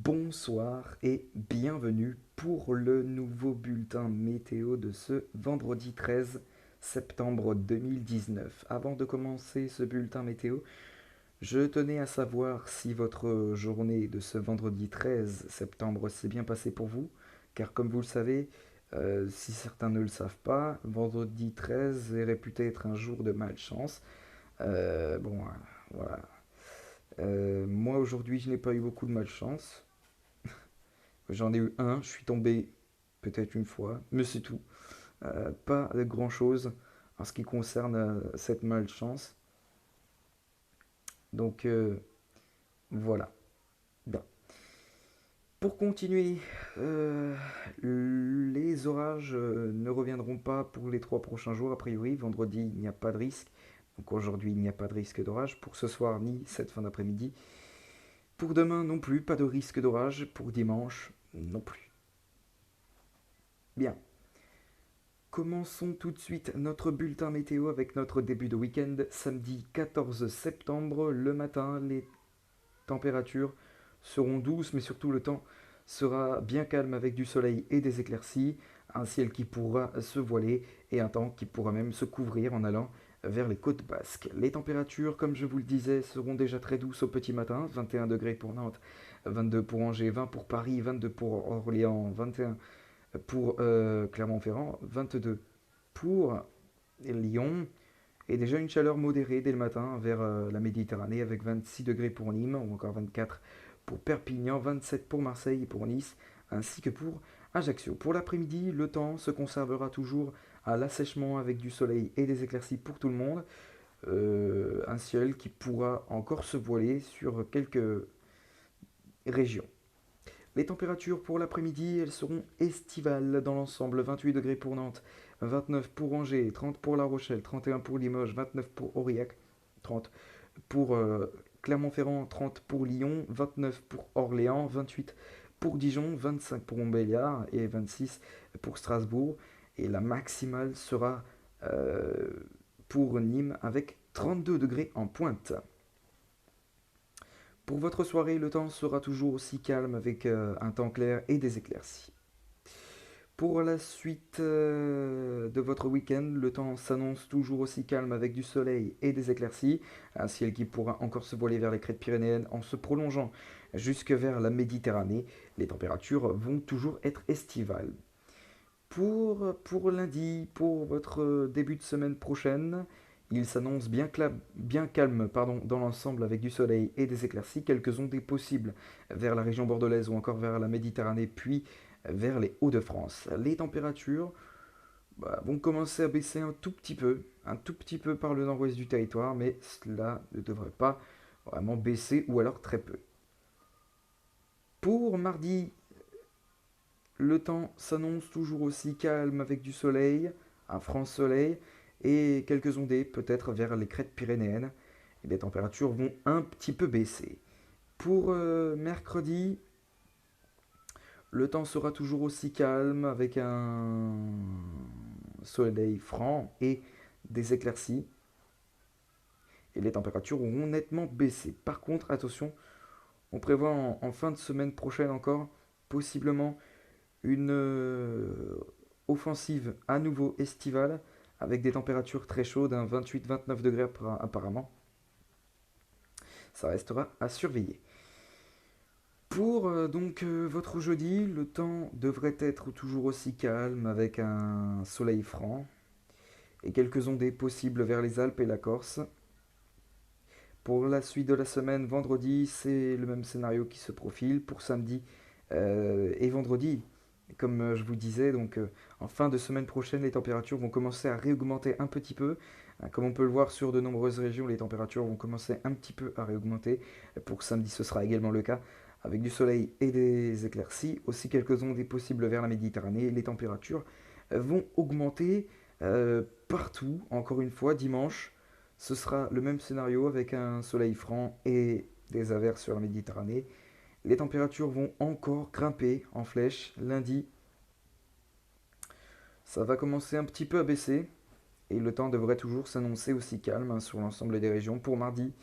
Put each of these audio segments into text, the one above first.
Bonsoir et bienvenue pour le nouveau bulletin météo de ce vendredi 13 septembre 2019. Avant de commencer ce bulletin météo, je tenais à savoir si votre journée de ce vendredi 13 septembre s'est bien passée pour vous, car comme vous le savez, si certains ne le savent pas, vendredi 13 est réputé être un jour de malchance. Bon, voilà. Moi aujourd'hui, je n'ai pas eu beaucoup de malchance. J'en ai eu un, je suis tombé peut-être une fois, mais c'est tout. Pas de grand-chose en ce qui concerne cette malchance. Donc voilà. Bien. Pour continuer, euh, les orages ne reviendront pas pour les 3 prochains jours, a priori. Vendredi, il n'y a pas de risque. Donc aujourd'hui, il n'y a pas de risque d'orage. Pour ce soir, ni cette fin d'après-midi. Pour demain non plus, pas de risque d'orage. Pour dimanche, non plus. Bien. Commençons tout de suite notre bulletin météo avec notre début de week-end. Samedi 14 septembre, le matin, les températures seront douces, mais surtout le temps sera bien calme avec du soleil et des éclaircies, un ciel qui pourra se voiler et un temps qui pourra même se couvrir en allant vers les côtes basques. Les températures, comme je vous le disais, seront déjà très douces au petit matin, 21 degrés pour Nantes, 22 pour Angers, 20 pour Paris, 22 pour Orléans, 21 pour Clermont-Ferrand, 22 pour Lyon, et déjà une chaleur modérée dès le matin vers la Méditerranée avec 26 degrés pour Nîmes ou encore 24 pour Perpignan, 27 pour Marseille et pour Nice, ainsi que pour Ajaccio. Pour l'après-midi, le temps se conservera toujours à l'assèchement avec du soleil et des éclaircies pour tout le monde. Un ciel qui pourra encore se voiler sur quelques régions. Les températures pour l'après-midi, elles seront estivales dans l'ensemble. 28 degrés pour Nantes, 29 pour Angers, 30 pour La Rochelle, 31 pour Limoges, 29 pour Aurillac, 30 pour Clermont-Ferrand, 30 pour Lyon, 29 pour Orléans, 28 pour Dijon, 25 pour Montbéliard et 26 pour Strasbourg. Et la maximale sera euh, pour Nîmes avec 32 degrés en pointe. Pour votre soirée, le temps sera toujours aussi calme avec un temps clair et des éclaircies. Pour la suite de votre week-end, le temps s'annonce toujours aussi calme avec du soleil et des éclaircies, un ciel qui pourra encore se voiler vers les crêtes pyrénéennes en se prolongeant jusque vers la Méditerranée. Les températures vont toujours être estivales. Pour lundi, pour votre début de semaine prochaine, il s'annonce bien calme dans l'ensemble avec du soleil et des éclaircies, quelques ondées possibles vers la région bordelaise ou encore vers la Méditerranée, puis vers les Hauts-de-France. Les températures vont commencer à baisser un tout petit peu par le nord-ouest du territoire, mais cela ne devrait pas vraiment baisser ou alors très peu. Pour mardi, le temps s'annonce toujours aussi calme avec du soleil, un franc soleil et quelques ondées peut-être vers les crêtes pyrénéennes. Et les températures vont un petit peu baisser. Pour mercredi, le temps sera toujours aussi calme avec un soleil franc et des éclaircies. Et les températures auront nettement baissé. Par contre, attention, on prévoit en fin de semaine prochaine encore possiblement une offensive à nouveau estivale avec des températures très chaudes, 28-29 degrés apparemment. Ça restera à surveiller. Pour votre jeudi, le temps devrait être toujours aussi calme avec un soleil franc et quelques ondées possibles vers les Alpes et la Corse. Pour la suite de la semaine, vendredi, c'est le même scénario qui se profile. Pour samedi et vendredi, comme je vous disais, en fin de semaine prochaine, les températures vont commencer à réaugmenter un petit peu. Comme on peut le voir sur de nombreuses régions, les températures vont commencer un petit peu à réaugmenter. Pour samedi, ce sera également le cas, avec du soleil et des éclaircies, aussi quelques ondées possibles vers la Méditerranée. Les températures vont augmenter partout. Encore une fois, dimanche, ce sera le même scénario avec un soleil franc et des averses sur la Méditerranée. Les températures vont encore grimper en flèche. Lundi, ça va commencer un petit peu à baisser et le temps devrait toujours s'annoncer aussi calme sur l'ensemble des régions. Pour mardi,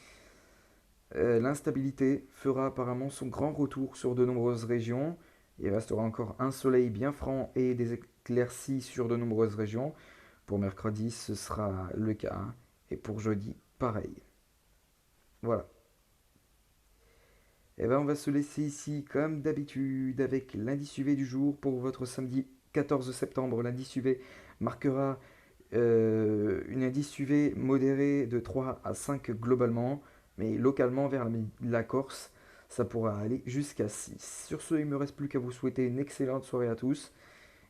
L'instabilité fera apparemment son grand retour sur de nombreuses régions. Il restera encore un soleil bien franc et des éclaircies sur de nombreuses régions. Pour mercredi, ce sera le cas, hein. Et pour jeudi, pareil. Voilà. Et ben on va se laisser ici comme d'habitude avec l'indice UV du jour pour votre samedi 14 septembre. L'indice UV marquera une indice UV modéré de 3 à 5 globalement, mais localement vers la Corse, ça pourra aller jusqu'à 6. Sur ce, il ne me reste plus qu'à vous souhaiter une excellente soirée à tous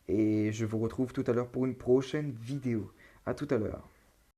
et je vous retrouve tout à l'heure pour une prochaine vidéo. A tout à l'heure.